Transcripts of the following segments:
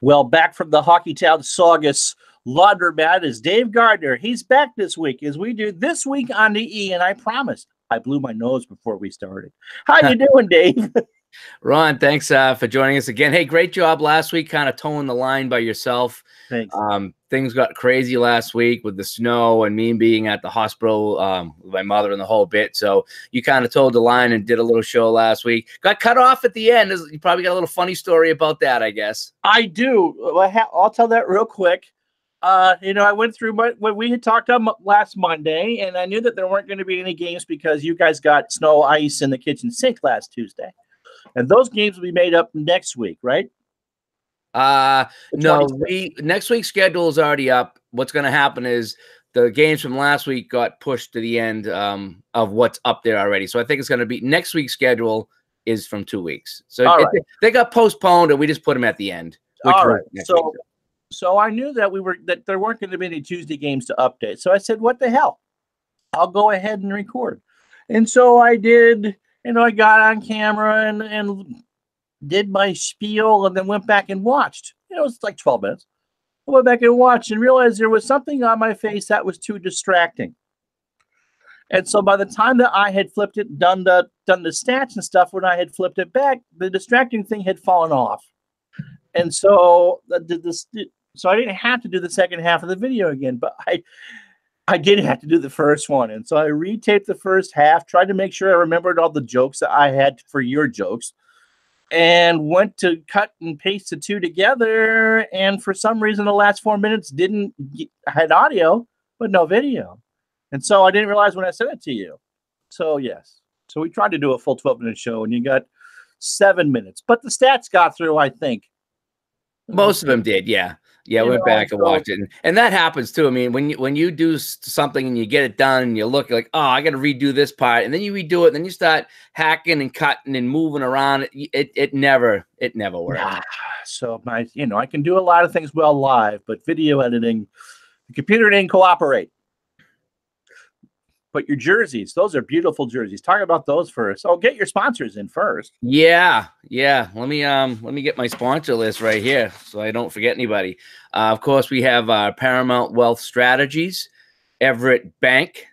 Well, back from the Hockeytown Saugus laundromat is Dave Gardner. He's back this week as we do This Week on the E, and I promised I blew my nose before we started. How you doing, Dave? Ron, thanks for joining us again. Hey, great job last week, kind of towing the line by yourself. Thanks. Things got crazy last week with the snow and me being at the hospital with my mother and the whole bit. So you kind of towed the line and did a little show last week. Got cut off at the end. You probably got a little funny story about that, I guess. I do. I'll tell that real quick. I went through what we had talked on last Monday, and I knew that there weren't going to be any games because you guys got snow, ice in the kitchen sink last Tuesday. And those games will be made up next week, right? No, next week's schedule is already up. What's going to happen is the games from last week got pushed to the end of what's up there already. So I think it's going to be next week's schedule is from 2 weeks. So they got postponed, and we just put them at the end. All right. So I knew that there weren't going to be any Tuesday games to update. So I said, what the hell? I'll go ahead and record. And so I did. I got on camera and did my spiel and then went back and watched. It's like 12 minutes. I went back and watched and realized there was something on my face that was too distracting. And so by the time that I had flipped it, done the stats and stuff, when I had flipped it back, the distracting thing had fallen off. And so so I didn't have to do the second half of the video again, but I did have to do the first one. And so I retaped the first half, tried to make sure I remembered all the jokes that I had for your jokes, and went to cut and paste the two together. And for some reason, the last 4 minutes had audio, but no video. And so I didn't realize when I sent it to you. So yes. So we tried to do a full 12-minute show, and you got 7 minutes. But the stats got through, I think. Most of them did, yeah. Yeah, went back and watched it. And that happens too. I mean, when you do something and you get it done and you're like, oh, I got to redo this part. And then you redo it. And then you start hacking and cutting and moving around. It never works. So I can do a lot of things well live, but video editing, the computer didn't cooperate. But your jerseys, those are beautiful jerseys. Talk about those first. Oh, get your sponsors in first. Yeah. Let me get my sponsor list right here so I don't forget anybody. Of course, we have Paramount Wealth Strategies, Everett Bank,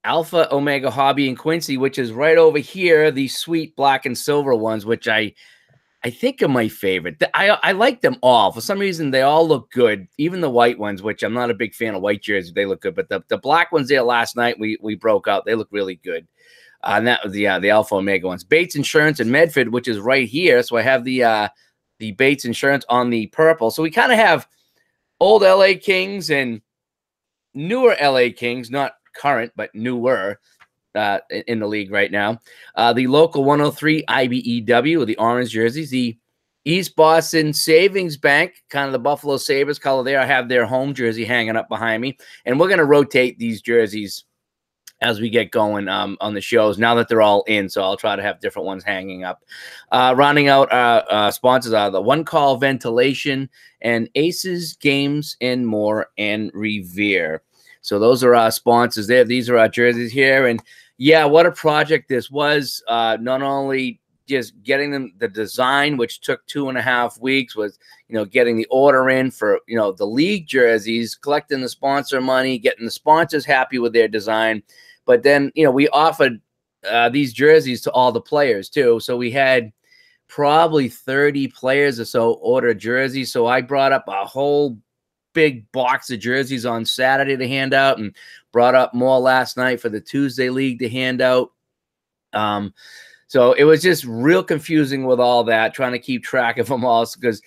Alpha Omega Hobby in Quincy, which is right over here. These sweet black and silver ones, which I think are my favorite. I like them all. For some reason, they all look good. Even the white ones, which I'm not a big fan of white jerseys. They look good. But the black ones there last night, we broke out. They look really good. And that was the Alpha Omega ones. Bates Insurance in Medford, which is right here. So I have the Bates Insurance on the purple. So we kind of have old LA Kings and newer LA Kings, not current, but newer. In the league right now. The local 103 IBEW with the orange jerseys. The East Boston Savings Bank, kind of the Buffalo Sabres color there. I have their home jersey hanging up behind me. And we're going to rotate these jerseys as we get going on the shows now that they're all in. So I'll try to have different ones hanging up. Rounding out our sponsors are the One Call Ventilation and Aces Games and More and Revere. So those are our sponsors there. These are our jerseys here. And yeah, what a project this was. Not only just getting the design, which took 2.5 weeks, was, getting the order in for, the league jerseys, collecting the sponsor money, getting the sponsors happy with their design. But then, we offered these jerseys to all the players too. So we had probably 30 players or so order jerseys. So I brought up a whole big box of jerseys on Saturday to hand out and brought up more last night for the Tuesday league to hand out. So it was just real confusing with all that, trying to keep track of them all because,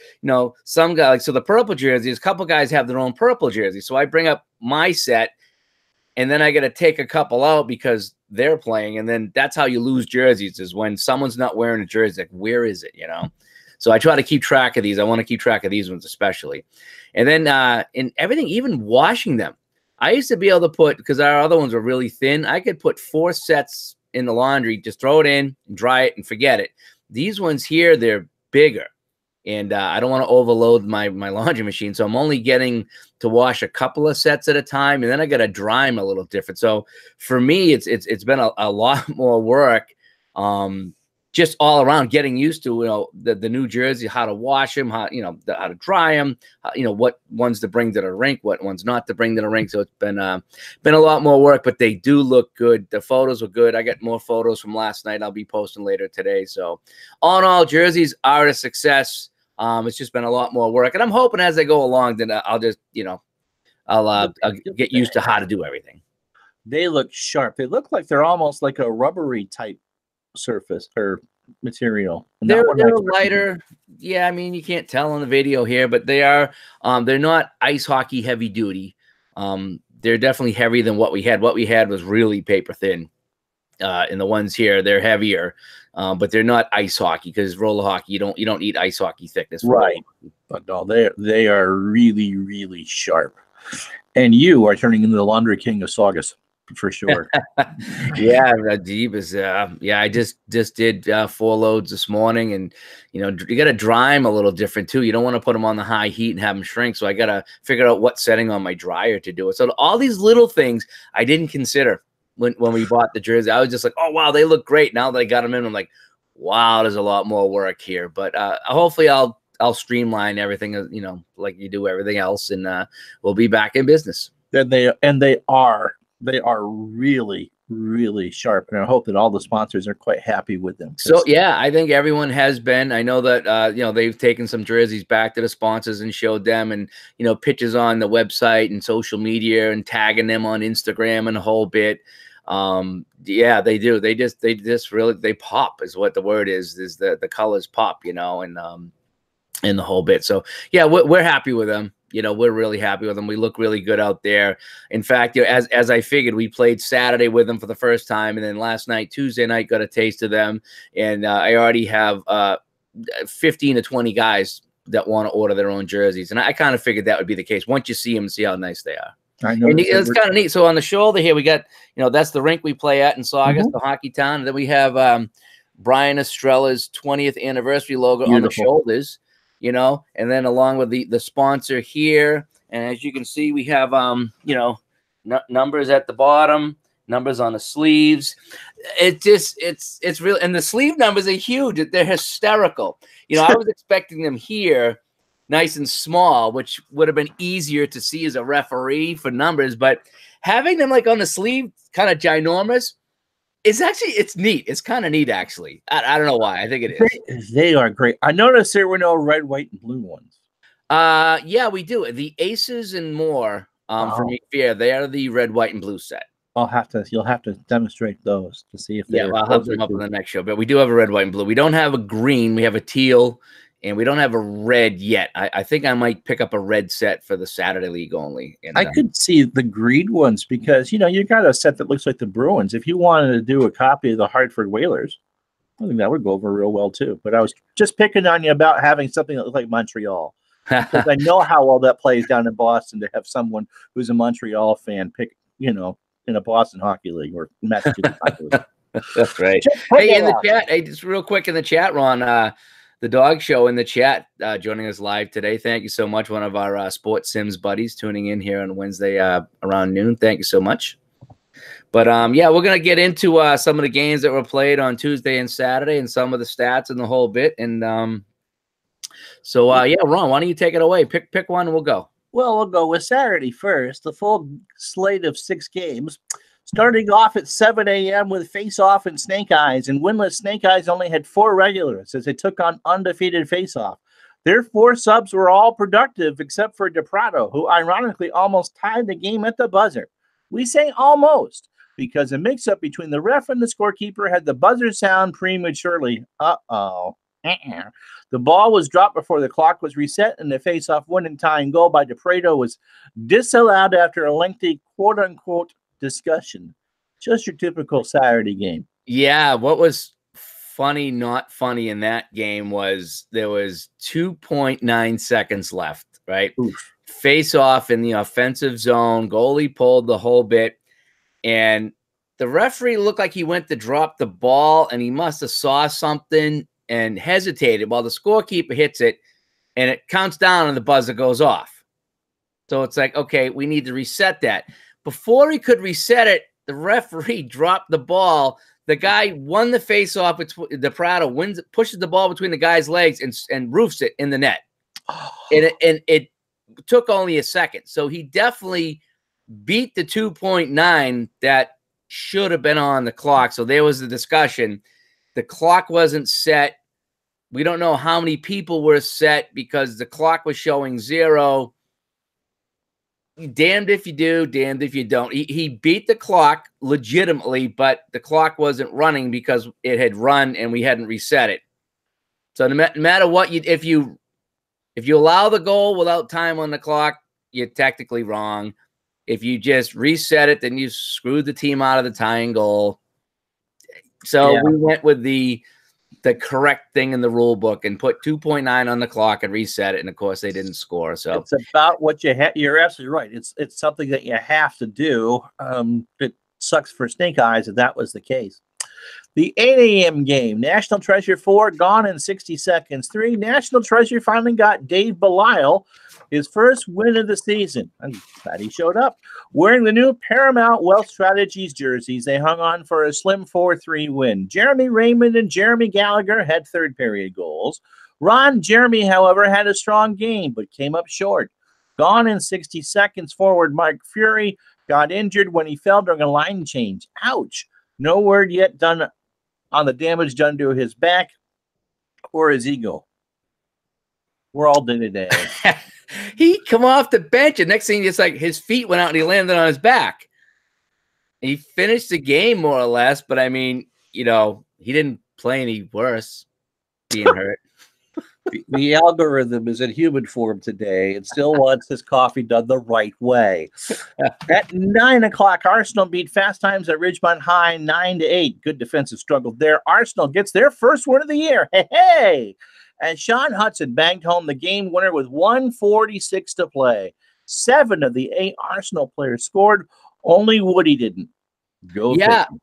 some guys, so the purple jerseys, a couple guys have their own purple jersey. So I bring up my set and then I got to take a couple out because they're playing. And then that's how you lose jerseys is when someone's not wearing a jersey. Like, where is it, So I try to keep track of these. I want to keep track of these ones especially. And then in everything, even washing them. I used to be able to put, because our other ones were really thin, I could put 4 sets in the laundry, just throw it in, dry it, and forget it. These ones here, they're bigger. And I don't want to overload my laundry machine. So I'm only getting to wash a couple of sets at a time. And then I got to dry them a little different. So for me, it's been a lot more work just all around getting used to, the new jersey, how to wash them, how to dry them, what ones to bring to the rink, what ones not to bring to the rink. So it's been a lot more work, but they do look good. The photos were good. I got more photos from last night I'll be posting later today. So all in all, jerseys are a success. It's just been a lot more work, and I'm hoping as I go along that I'll just, I'll get used to how to do everything. They look sharp. They look like they're almost like a rubbery type surface or material. They're lighter. Yeah, I mean, you can't tell on the video here, but they are. They're not ice hockey heavy duty. They're definitely heavier than what we had. What we had was really paper thin. And the ones here, they're heavier, but they're not ice hockey, because roller hockey, you don't need ice hockey thickness, right? But no, they are really, really sharp. And you are turning into the laundry king of Saugus. For sure. Yeah, Jeebus. Yeah, I just did 4 loads this morning, and you got to dry them a little different too. You don't want to put them on the high heat and have them shrink. So I got to figure out what setting on my dryer to do it. So all these little things I didn't consider when we bought the jersey. I was just like, oh wow, they look great. Now that I got them in, I'm like, wow, there's a lot more work here. But hopefully I'll streamline everything, like you do everything else, and we'll be back in business. They are really, really sharp, and I hope that all the sponsors are quite happy with them. So yeah, I think everyone has been. I know that they've taken some jerseys back to the sponsors and showed them, and pictures on the website and social media, and tagging them on Instagram and a whole bit. Yeah, they do. They just really pop is what the word is the colors pop, and the whole bit. So yeah, we're happy with them. We're really happy with them. We look really good out there. In fact, as I figured, we played Saturday with them for the first time, and then last night, Tuesday night, got a taste of them. And I already have 15 to 20 guys that want to order their own jerseys. And I kind of figured that would be the case once you see them and see how nice they are. I know. And it's kind of neat. So on the shoulder here, we got, that's the rink we play at in Saugus, the hockey town. And then we have Brian Estrella's 20th anniversary logo on the shoulders. And then along with the sponsor here, and as you can see, we have numbers at the bottom, numbers on the sleeves. It's real, and the sleeve numbers are huge. They're hysterical. I was expecting them here, nice and small, which would have been easier to see as a referee for numbers, but having them like on the sleeve, kind of ginormous. It's neat. It's kind of neat, actually. I don't know why. I think it is. They are great. I noticed there were no red, white, and blue ones. Yeah, we do. The Aces and More from Fair, they are the red, white, and blue set. You'll have to demonstrate those to see if they. Yeah, I'll have them up on the next show. But we do have a red, white, and blue. We don't have a green. We have a teal, and we don't have a red yet. I think I might pick up a red set for the Saturday League only. And, I could see the green ones because, you got a set that looks like the Bruins. If you wanted to do a copy of the Hartford Whalers, I think that would go over real well too. But I was just picking on you about having something that looked like Montreal. Because I know how well that plays down in Boston to have someone who's a Montreal fan pick, in a Boston Hockey League or Massachusetts Hockey League. That's right. Hey, in the chat, just real quick in the chat, Ron, the Dog Show in the chat, joining us live today. Thank you so much. One of our Sports Sims buddies tuning in here on Wednesday around noon. Thank you so much. But yeah, we're gonna get into some of the games that were played on Tuesday and Saturday, and some of the stats and the whole bit. And so yeah, Ron, why don't you take it away? Pick one, and we'll go. Well, we'll go with Saturday first. The full slate of 6 games. Starting off at 7 a.m. with Face-Off and Snake Eyes, and winless Snake Eyes only had 4 regulars as they took on undefeated Face-Off. Their 4 subs were all productive except for DePrato, who ironically almost tied the game at the buzzer. We say almost because a mix-up between the ref and the scorekeeper had the buzzer sound prematurely. The ball was dropped before the clock was reset, and the Face-Off winning tying goal by DePrato was disallowed after a lengthy quote-unquote discussion. Just your typical Saturday game. Yeah, what was funny, not funny in that game was there was 2.9 seconds left, right? Oof. Face off in the offensive zone, goalie pulled the whole bit, and the referee looked like he went to drop the ball, and he must have saw something and hesitated while the scorekeeper hits it, and it counts down and the buzzer goes off. So it's like, okay, we need to reset that. Before he could reset it, the referee dropped the ball. The guy won the face-off. The Prado wins, pushes the ball between the guy's legs and roofs it in the net. And it took only a second. So he definitely beat the 2.9 that should have been on the clock. So there was a discussion. The clock wasn't set. We don't know how many people were set because the clock was showing 0. Damned if you do, damned if you don't. He beat the clock legitimately, but the clock wasn't running because it had run and we hadn't reset it. So no matter what, if you allow the goal without time on the clock, you're technically wrong. If you just reset it, then you screwed the team out of the tying goal. So we went with the correct thing in the rule book and put 2.9 on the clock and reset it. And of course they didn't score. So it's about what you have. You're absolutely right. It's something that you have to do. It sucks for Snake Eyes if that was the case. The 8 a.m. game, National Treasure 4, gone in 60 seconds. 3, National Treasure finally got Dave Belial his first win of the season. I'm glad he showed up. Wearing the new Paramount Wealth Strategies jerseys, they hung on for a slim 4-3 win. Jeremy Raymond and Jeremy Gallagher had third period goals. Ron Jeremy, however, had a strong game, but came up short. Gone in 60 seconds, forward Mike Fury got injured when he fell during a line change. Ouch. No word yet done on the damage done to his back or his ego. We're all day-to-day. He come off the bench, and next thing, it's like his feet went out and he landed on his back. He finished the game more or less, but I mean, he didn't play any worse being hurt. The algorithm is in human form today and still wants his coffee done the right way. At 9 o'clock, Arsenal beat Fast Times at Ridgemont High 9-8. Good defensive struggle there. Arsenal gets their first win of the year. Hey! And Sean Hudson banged home the game winner with 1:46 to play. 7 of the 8 Arsenal players scored. Only Woody didn't.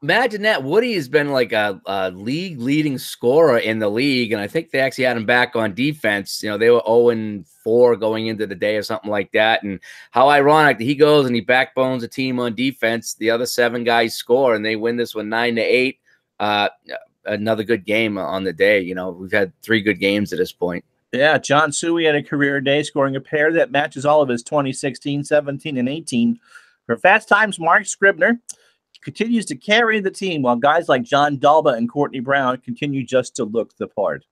Imagine that. Woody has been like a league-leading scorer in the league, and I think they actually had him back on defense. They were 0-4 going into the day or something like that. And how ironic that he goes and he backbones a team on defense. The other 7 guys score, and they win this one 9-8. Another good game on the day. We've had 3 good games at this point. Yeah, John Suey had a career day, scoring a pair that matches all of his 2016, 17, and 18. For Fast Times, Mark Scribner continues to carry the team, while guys like John Dalba and Courtney Brown continue just to look the part.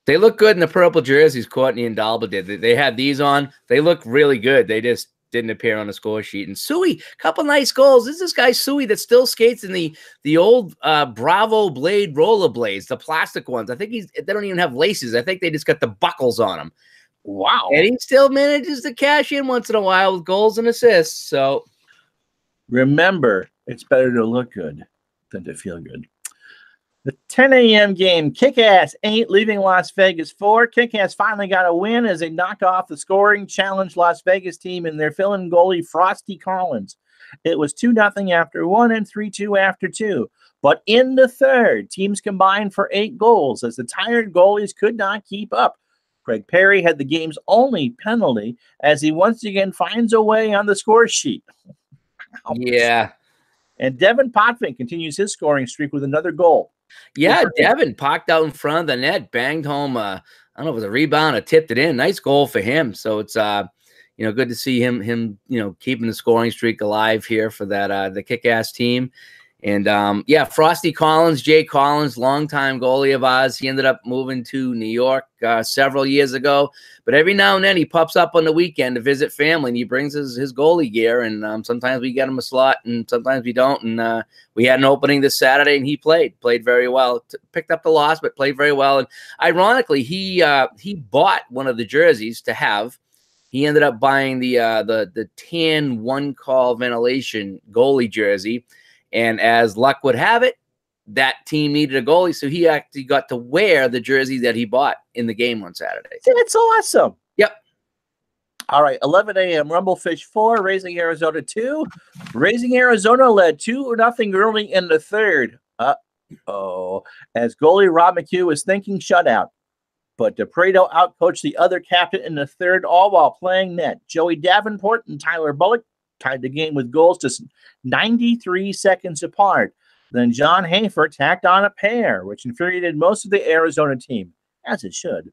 They look good in the purple jerseys, Courtney and Dalba did. They had these on. They look really good. They just didn't appear on the score sheet. And Suey, couple nice goals. This is this guy Suey that still skates in the old Bravo Blade rollerblades, the plastic ones. I think they don't even have laces. I think they just got the buckles on them. Wow. And he still manages to cash in once in a while with goals and assists. So remember, it's better to look good than to feel good. The 10 a.m. game, Kick-Ass 8 leaving Las Vegas 4. Kick-Ass finally got a win as they knock off the scoring challenge Las Vegas team and their fill-in goalie Frosty Collins. It was 2-0 after 1 and 3-2 after 2. But in the third, teams combined for 8 goals as the tired goalies could not keep up. Craig Perry had the game's only penalty as he once again finds a way on the score sheet. Yeah. And Devin Potvin continues his scoring streak with another goal. Yeah, Devin parked out in front of the net, banged home. I don't know if it was a rebound or tipped it in. Nice goal for him. So it's good to see him keeping the scoring streak alive here for that the Kick-Ass team. And Frosty Collins, Jay Collins, longtime goalie of ours. He ended up moving to New York several years ago. But every now and then he pops up on the weekend to visit family, and he brings his goalie gear. And sometimes we get him a slot, and sometimes we don't. And we had an opening this Saturday, and he played very well. Picked up the loss, but played very well. And ironically, he bought one of the jerseys to have. He ended up buying the tan one-call ventilation goalie jersey. And as luck would have it, that team needed a goalie, so he actually got to wear the jersey that he bought in the game on Saturday. That's awesome. Yep. All right, 11 a.m. Rumblefish 4, Raising Arizona 2. Raising Arizona led 2-0 early in the third. As goalie Rob McHugh was thinking shutout. But DePreto outcoached the other captain in the third, all while playing net. Joey Davenport and Tyler Bullock tied the game with goals just 93 seconds apart. Then John Hafer tacked on a pair, which infuriated most of the Arizona team, as it should.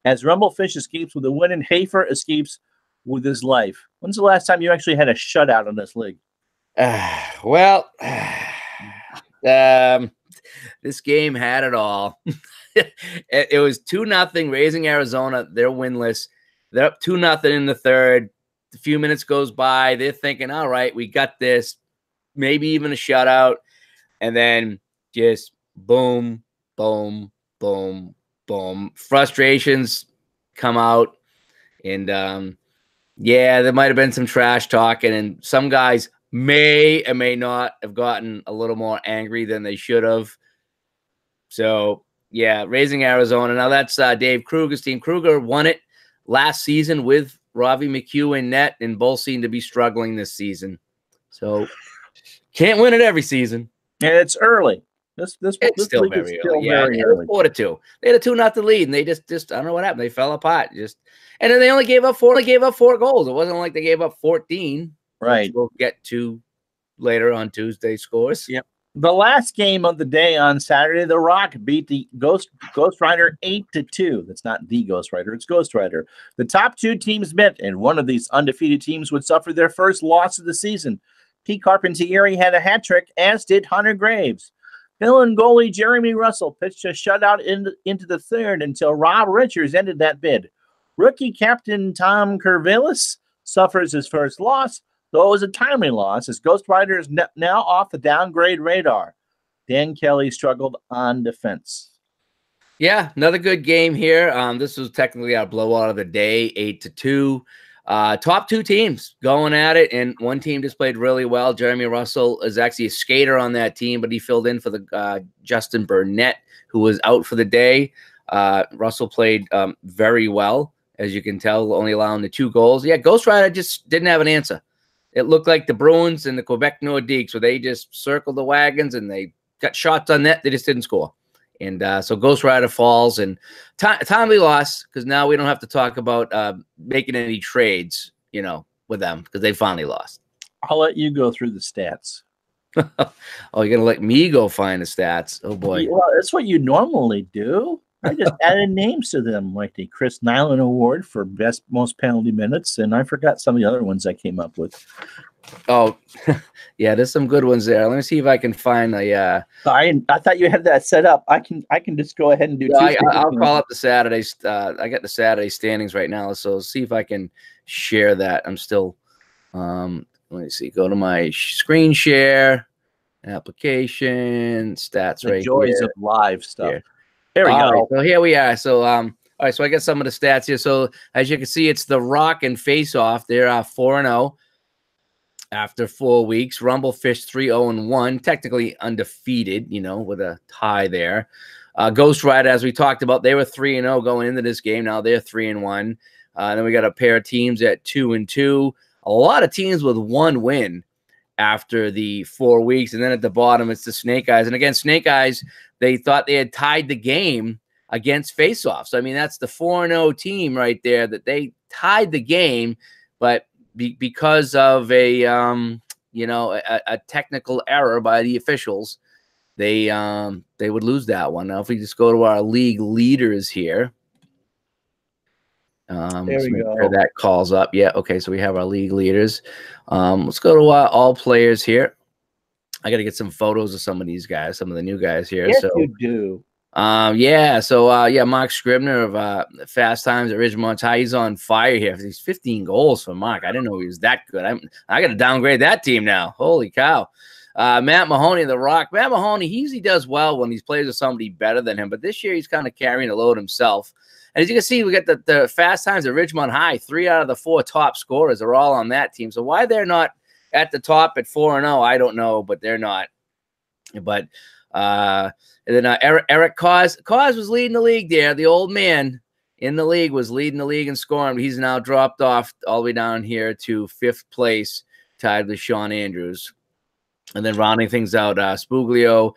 As Rumblefish escapes with a win and Hafer escapes with his life. When's the last time you actually had a shutout in this league? Well, this game had it all. It was 2-0 Raising Arizona. They're winless. They're up 2-0 in the third. A few minutes goes by. They're thinking, all right, we got this. Maybe even a shutout. And then just boom, boom, boom, boom. Frustrations come out. And, yeah, there might have been some trash talking. And some guys may or may not have gotten a little more angry than they should have. So, yeah, Raising Arizona. Now, that's Dave Kruger's team. Kruger won it last season with Ravi McHugh in net, and both seem to be struggling this season. So, can't win it every season. And it's early. It's still very early. Yeah, it was 4-2. They had a 2-0 lead, and they just I don't know what happened. They fell apart. And then they only gave up 4 goals. It wasn't like they gave up 14. Right. We'll get to later on Tuesday scores. Yep. The last game of the day on Saturday, the Rock beat the Ghost Rider 8-2. That's not the Ghost Rider, it's Ghost Rider. The top 2 teams met, and one of these undefeated teams would suffer their first loss of the season. Pete Carpentieri had a hat trick, as did Hunter Graves. Villain goalie Jeremy Russell pitched a shutout into the third until Rob Richards ended that bid. Rookie captain Tom Kervilis suffers his first loss, though it was a timely loss, as Ghost Rider is now off the downgrade radar. Dan Kelly struggled on defense. Yeah, another good game here. This was technically our blowout of the day, 8-2. Top 2 teams going at it, and one team just played really well. Jeremy Russell is actually a skater on that team, but he filled in for the Justin Burnett, who was out for the day. Russell played very well, as you can tell, only allowing the 2 goals. Yeah, Ghost Rider just didn't have an answer. It looked like the Bruins and the Quebec Nordiques, where they just circled the wagons and they got shots on net. They just didn't score. And so Ghost Rider falls, and timely loss, because now we don't have to talk about making any trades, with them, because they finally lost. I'll let you go through the stats. Oh, you're going to let me go find the stats? Oh, boy. Well, that's what you normally do. I just added names to them, like the Chris Nyland Award for most penalty minutes, and I forgot some of the other ones I came up with. Oh, yeah, there's some good ones there. Let me see if I can find a. I thought you had that set up. I can just go ahead and do. I'll call up the Saturdays. I got the Saturday standings right now, so see if I can share that. I'm still. Let me see. Go to my screen share, application, stats. The right joys here. of live stuff. Here. There we go. Right, so here we are. So all right. So I got some of the stats here. So as you can see, it's the Rock and Face Off. They're 4-0 after 4 weeks. Rumblefish 3-0-1, technically undefeated. With a tie there. Ghost Rider, as we talked about, they were 3-0 going into this game. Now they're 3-1. Then we got a pair of teams at 2-2. A lot of teams with 1 win after the 4 weeks. And then at the bottom, it's the Snake Eyes. And again, Snake Eyes, they thought they had tied the game against Faceoff. So, I mean, that's the 4-0 team right there, that they tied the game, but because of a technical error by the officials, they would lose that one. Now, if we just go to our league leaders here. There we go. Sure that calls up. Yeah, okay, so we have our league leaders. Let's go to all players here. I got to get some photos of some of these guys, some of the new guys here. Yes, so you do. Mark Scribner of Fast Times at Ridgemont High. He's on fire here. He's 15 goals for Mark. I didn't know he was that good. I got to downgrade that team now. Holy cow. Matt Mahoney of the Rock. Matt Mahoney, he usually does well when he plays with somebody better than him, but this year he's kind of carrying the load himself. And as you can see, we got the Fast Times at Ridgemont High. 3 out of the 4 top scorers are all on that team. So why they're not at the top at 4-0, I don't know, but they're not. But and then Eric Cause was leading the league there. The old man in the league was leading the league in scoring. He's now dropped off all the way down here to 5th place, tied with Sean Andrews. And then rounding things out, Spuglio,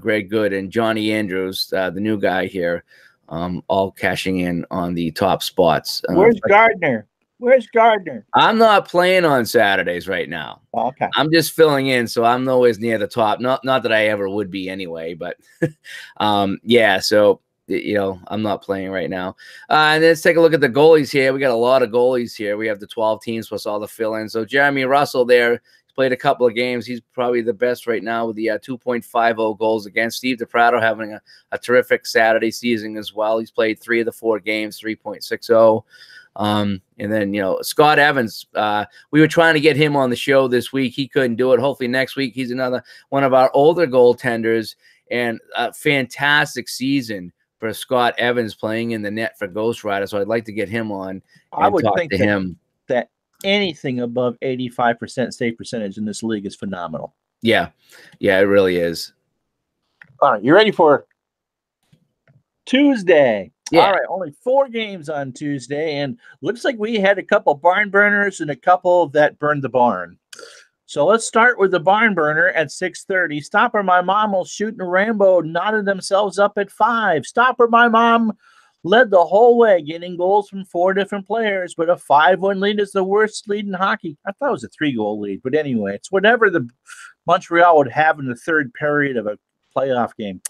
Greg Good, and Johnny Andrews, the new guy here, all cashing in on the top spots. Where's Gardner? Where's Gardner? I'm not playing on Saturdays right now. Oh, okay. I'm just filling in, so I'm nowhere near the top. Not that I ever would be anyway, but yeah, so I'm not playing right now. And let's take a look at the goalies here. We got a lot of goalies here. We have the 12 teams plus all the fill-ins. So Jeremy Russell there played a couple of games. He's probably the best right now with the 2.50 goals against. Steve DiPrato having a terrific Saturday season as well. He's played 3 of the 4 games, 3.60. And then, Scott Evans, we were trying to get him on the show this week. He couldn't do it. Hopefully next week. He's another one of our older goaltenders, and a fantastic season for Scott Evans playing in the net for Ghost Rider. So I'd like to get him on. I would talk think to him. That anything above 85% save percentage in this league is phenomenal. Yeah. Yeah, it really is. All right. You ready for Tuesday? Yeah. All right. Only 4 games on Tuesday, and looks like we had a couple barn burners and a couple that burned the barn. So let's start with the barn burner at 6:30. Stopper My Mom will shoot and Rambo knotted themselves up at 5. Stopper My Mom led the whole way, getting goals from 4 different players, but a 5-1 lead is the worst lead in hockey. I thought it was a 3-goal lead, but anyway, it's whatever the Montreal would have in the third period of a playoff game.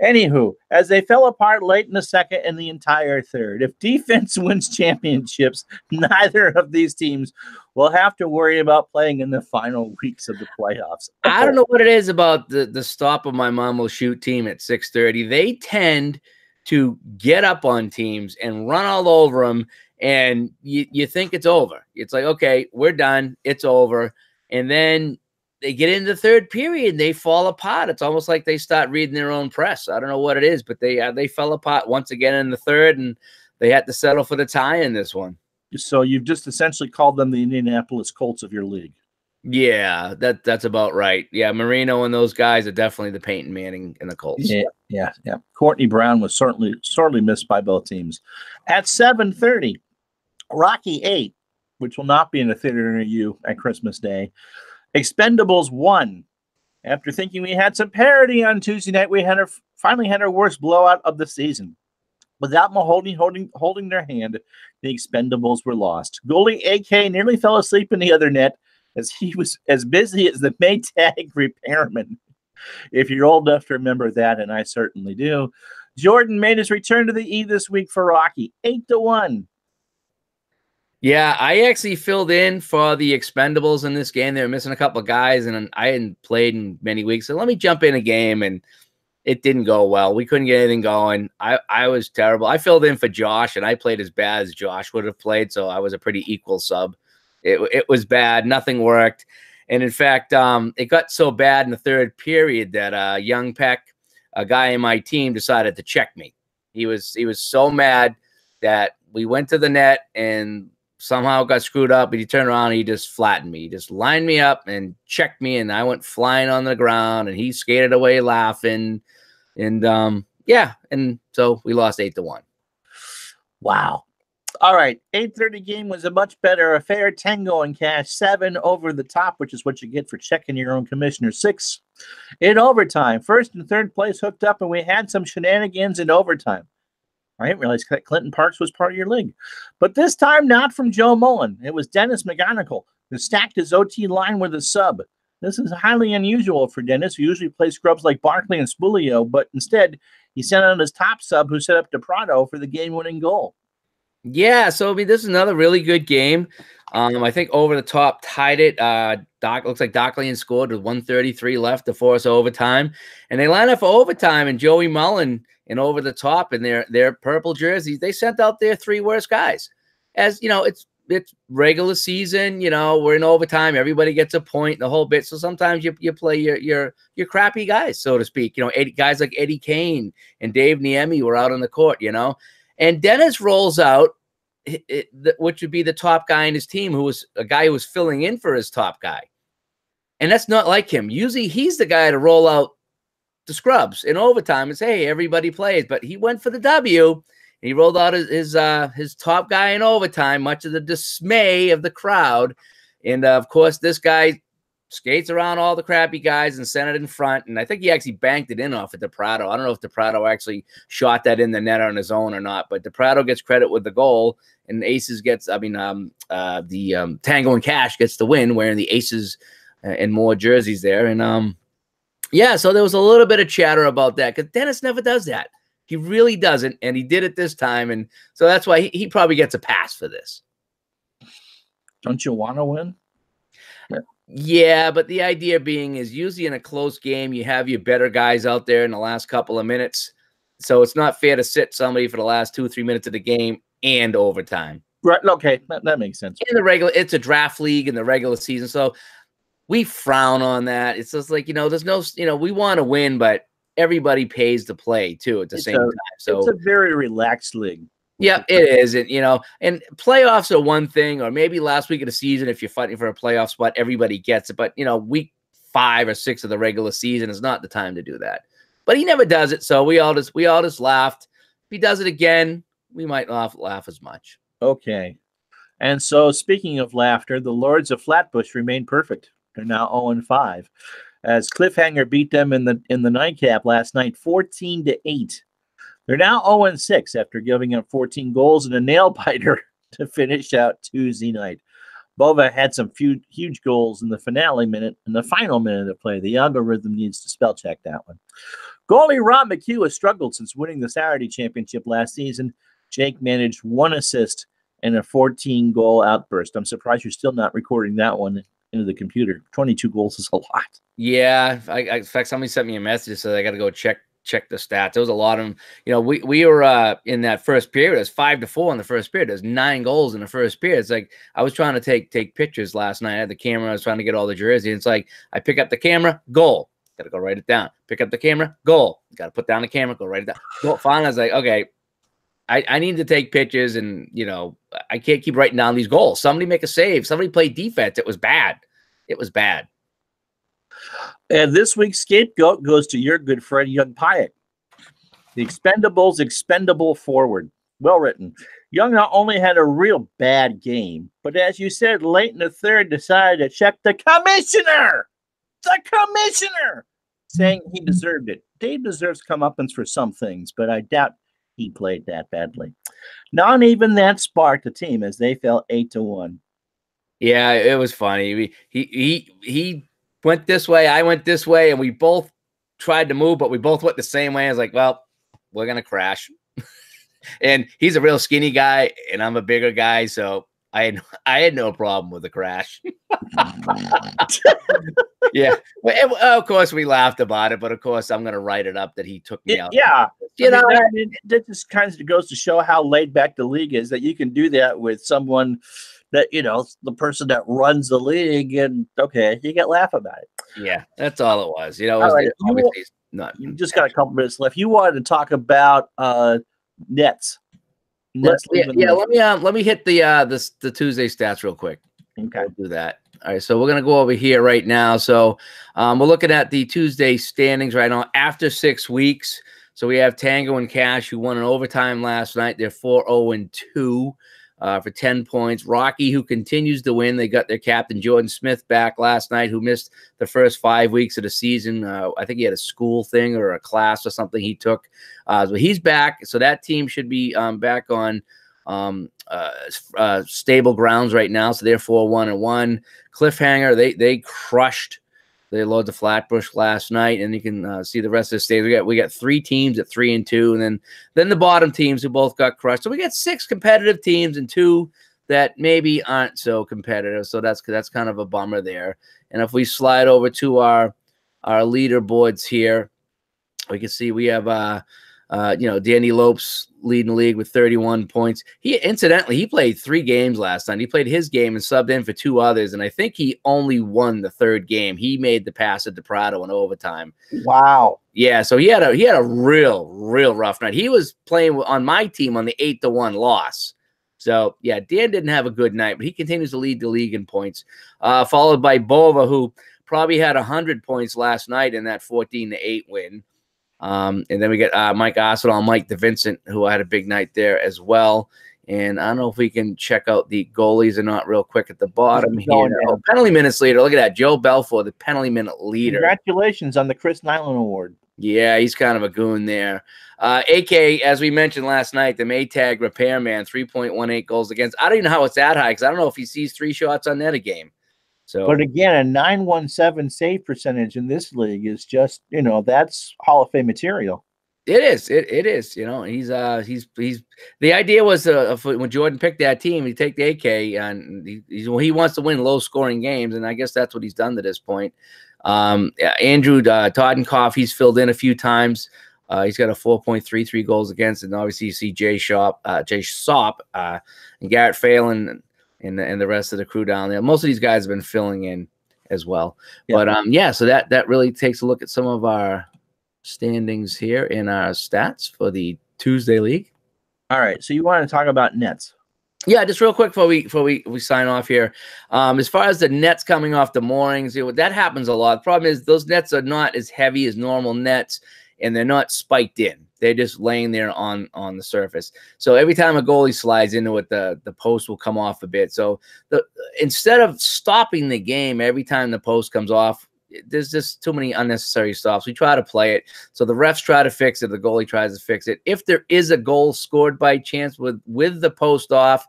Anywho, as they fell apart late in the second and the entire third. If defense wins championships, neither of these teams will have to worry about playing in the final weeks of the playoffs. I don't know what it is about the Stop of My Mom Will Shoot team at 6:30. They tend to get up on teams and run all over them, and you think it's over. It's like, okay, we're done. It's over. And then they get into the third period, they fall apart. It's almost like they start reading their own press. I don't know what it is, but they fell apart once again in the third, and they had to settle for the tie in this one. So you've just essentially called them the Indianapolis Colts of your league. Yeah, that's about right. Yeah, Marino and those guys are definitely the Peyton Manning and the Colts. Yeah. Courtney Brown was sorely missed by both teams. At 7:30, Rocky 8, which will not be in a theater near you at Christmas Day. Expendables 1. After thinking we had some parity on Tuesday night, we finally had our worst blowout of the season. Without Mahoney holding their hand, the Expendables were lost. Goalie AK nearly fell asleep in the other net as he was as busy as the Maytag repairman. If you're old enough to remember that, and I certainly do. Jordan made his return to the E this week for Rocky, 8-1. Yeah, I actually filled in for the Expendables in this game. They were missing a couple of guys, and I hadn't played in many weeks. So let me jump in a game, and it didn't go well. We couldn't get anything going. I was terrible. I filled in for Josh, and I played as bad as Josh would have played, so I was a pretty equal sub. It was bad. Nothing worked. And, in fact, it got so bad in the third period that Young Peck, a guy in my team, decided to check me. He was so mad that we went to the net and somehow got screwed up, but he turned around and he just flattened me. He just lined me up and checked me, and I went flying on the ground, and he skated away laughing. And, yeah, and so we lost 8-1. Wow. All right, 8:30 game was a much better affair. 10 going cash, 7 over the top, which is what you get for checking your own commissioner. 6 in overtime. First and third place hooked up, and we had some shenanigans in overtime. I didn't realize Clinton Parks was part of your league. But this time, not from Joe Mullen. It was Dennis McGonigal who stacked his OT line with a sub. This is highly unusual for Dennis, who usually plays scrubs like Barkley and Spulio, but instead, he sent out his top sub who set up DiPrato for the game-winning goal. Yeah, so I mean, this is another really good game. I think Over the Top tied it. Looks like Dockley scored with 1:33 left to force overtime, and they line up for overtime. And Joey Mullen and Over the Top in their purple jerseys, they sent out their 3 worst guys. As you know, it's regular season. You know, we're in overtime. Everybody gets a point, the whole bit. So sometimes you play your crappy guys, so to speak. You know, guys like Eddie Kane and Dave Niemi were out on the court. You know. And Dennis rolls out, which would be the top guy in his team, who was a guy who was filling in for his top guy. And that's not like him. Usually he's the guy to roll out the scrubs in overtime and say, hey, everybody plays. But he went for the W. And he rolled out his top guy in overtime, much of the dismay of the crowd. And, of course, this guy skates around all the crappy guys and sent it in front. And I think he actually banked it in off at DePrato. I don't know if DePrato actually shot that in the net on his own or not, but DePrato gets credit with the goal, and Aces gets, Tango and Cash gets the win, wearing the Aces and more jerseys there. And yeah, so there was a little bit of chatter about that, because Dennis never does that. He really doesn't, and he did it this time, and so that's why he probably gets a pass for this. Don't you want to win? Yeah, but the idea being is usually in a close game, you have your better guys out there in the last couple of minutes. So it's not fair to sit somebody for the last 2 or 3 minutes of the game and overtime. Right. Okay. That makes sense. In the regular, it's a draft league in the regular season. So we frown on that. It's just like, there's no, we want to win, but everybody pays to play too at the same time. So it's a very relaxed league. Yeah, it is. And playoffs are one thing, or maybe last week of the season, if you're fighting for a playoff spot, everybody gets it. But, week 5 or 6 of the regular season is not the time to do that. But he never does it. So we all just laughed. If he does it again, we might not laugh as much. Okay. And so speaking of laughter, the Lords of Flatbush remain perfect. They're now 0-5 as Cliffhanger beat them in the nightcap last night, 14-8. They're now 0-6 after giving up 14 goals and a nail-biter to finish out Tuesday night. Bova had some huge goals in the final minute of play. The algorithm needs to spell check that one. Goalie Rob McHugh has struggled since winning the Saturday championship last season. Jake managed 1 assist and a 14-goal outburst. I'm surprised you're still not recording that one into the computer. 22 goals is a lot. Yeah. In fact, somebody sent me a message, so I got to go check the stats. There was a lot of them. We were in that first period. It was 5-4 in the first period. There's 9 goals in the first period. It's like I was trying to take pictures last night. I had the camera. I was trying to get all the jerseys. It's like I pick up the camera, goal. Got to go write it down. Pick up the camera, goal. Got to put down the camera, go write it down. Goal. Finally, I was like, okay, I need to take pictures, and I can't keep writing down these goals. Somebody make a save. Somebody play defense. It was bad. It was bad. And this week's scapegoat goes to your good friend, Young Pyatt. The Expendables expendable forward. Well written. Young not only had a real bad game, but as you said, late in the third, decided to check the commissioner. The commissioner! Saying he deserved it. Dave deserves comeuppance for some things, but I doubt he played that badly. Not even that sparked the team as they fell 8-1. Yeah, it was funny. He went this way, I went this way, and we both tried to move, but we both went the same way. I was like, well, we're going to crash. And he's a real skinny guy, and I'm a bigger guy, so I had no problem with the crash. Yeah. Well, of course, we laughed about it, but of course, I'm going to write it up that he took me out. Yeah. That just kind of goes to show how laid back the league is, that you can do that with someone that, the person that runs the league, and okay, you get laugh about it. Yeah, that's all it was. You just got a couple minutes left. You wanted to talk about nets. Let me hit the Tuesday stats real quick. Okay, I'll do that. All right, so we're gonna go over here right now. So we're looking at the Tuesday standings right now after 6 weeks. So we have Tango and Cash, who won in overtime last night. They're 4-0-2 for 10 points. Rocky, who continues to win. They got their captain Jordan Smith back last night, who missed the first 5 weeks of the season. I think he had a school thing or a class or something he took. So he's back. So that team should be back on stable grounds right now. So they're 4-1-1. Cliffhanger, they crushed the Lords of Flatbush last night, and you can see the rest of the stage. We got 3 teams at 3-2, and then the bottom teams who both got crushed. So we got 6 competitive teams and 2 that maybe aren't so competitive. So that's kind of a bummer there. And if we slide over to our leaderboards here, we can see we have Danny Lopes leading the league with 31 points. He played 3 games last night. He played his game and subbed in for 2 others, and I think he only won the 3rd game. He made the pass at DePrato in overtime. Wow. Yeah, so he had a real rough night. He was playing on my team on the 8-1 loss. So yeah, Dan didn't have a good night, but he continues to lead the league in points. Followed by Bova, who probably had 100 points last night in that 14-8 win. And then we get Mike Arsenal, Mike DeVincent, who had a big night there as well. And I don't know if we can check out the goalies or not real quick at the bottom here. Oh, penalty minutes leader. Look at that. Joe Belfour, the penalty minute leader. Congratulations on the Chris Nyland Award. Yeah, he's kind of a goon there. AK, as we mentioned last night, the Maytag repairman, 3.18 goals against. I don't even know how it's that high because I don't know if he sees 3 shots on net a game. So, but again, a 917 save percentage in this league is just, that's Hall of Fame material. It is. It is. He's the idea was when Jordan picked that team, he'd take the AK and he wants to win low scoring games. And I guess that's what he's done to this point. Andrew Todenkoff, he's filled in a few times. He's got a 4.33 goals against. And obviously you see Jay Sopp, and Garrett Phelan and the rest of the crew down there. Most of these guys have been filling in as well. Yeah. But so that really takes a look at some of our standings here in our stats for the Tuesday league. All right, so you want to talk about nets? Yeah, just real quick before we sign off here. As far as the nets coming off the moorings, that happens a lot. The problem is those nets are not as heavy as normal nets, and they're not spiked in. They're just laying there on the surface. So every time a goalie slides into it, the post will come off a bit. So instead of stopping the game every time the post comes off, there's just too many unnecessary stops. We try to play it. So the refs try to fix it. The goalie tries to fix it. If there is a goal scored by chance with the post off,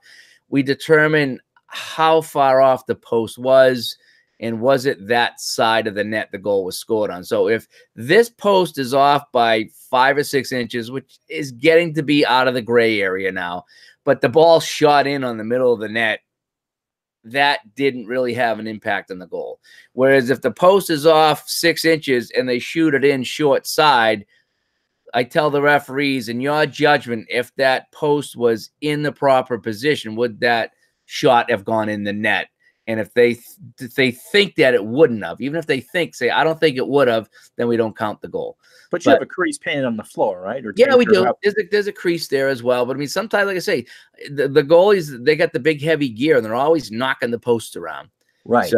we determine how far off the post was and was it that side of the net the goal was scored on. So if this post is off by 5 or 6 inches, which is getting to be out of the gray area now, but the ball shot in on the middle of the net, that didn't really have an impact on the goal. Whereas if the post is off 6 inches and they shoot it in short side, I tell the referees, in your judgment, if that post was in the proper position, would that shot have gone in the net? And if they think that it wouldn't have, even if they say, I don't think it would have, then we don't count the goal. But you have a crease painted on the floor, right? Or yeah, we do. There's a crease there as well. But I mean, sometimes, like I say, the goalies, they got the big heavy gear and they're always knocking the posts around. Right.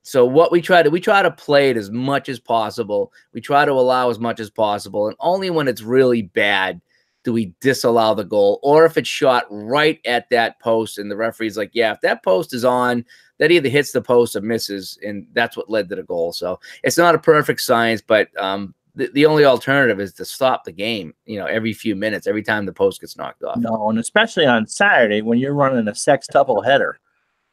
So what we try to play it as much as possible. We try to allow as much as possible. And only when it's really bad do we disallow the goal, or if it's shot right at that post and the referee's like, yeah, if that post is on, that either hits the post or misses, and that's what led to the goal. So it's not a perfect science, but the only alternative is to stop the game, every few minutes, every time the post gets knocked off. No, and especially on Saturday when you're running a sextuple header,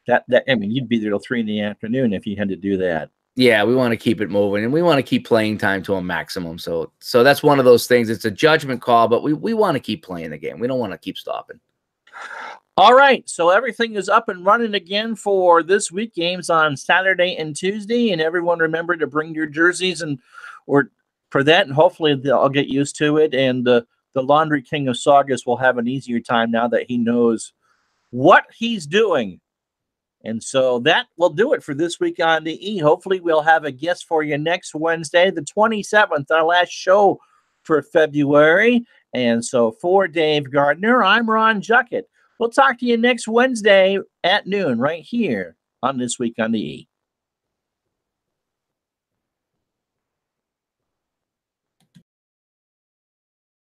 you'd be there till 3 in the afternoon if you had to do that. Yeah, we want to keep it moving, and we want to keep playing time to a maximum. So that's one of those things. It's a judgment call, but we want to keep playing the game. We don't want to keep stopping. All right, so everything is up and running again for this week. Games on Saturday and Tuesday, and everyone remember to bring your jerseys or for that, and hopefully they'll get used to it. And the Laundry King of Saugus will have an easier time now that he knows what he's doing. And so that will do it for this week on the E. Hopefully we'll have a guest for you next Wednesday, the 27th, our last show for February. And so for Dave Gardner, I'm Ron Juckett. We'll talk to you next Wednesday at noon right here on This Week on the E.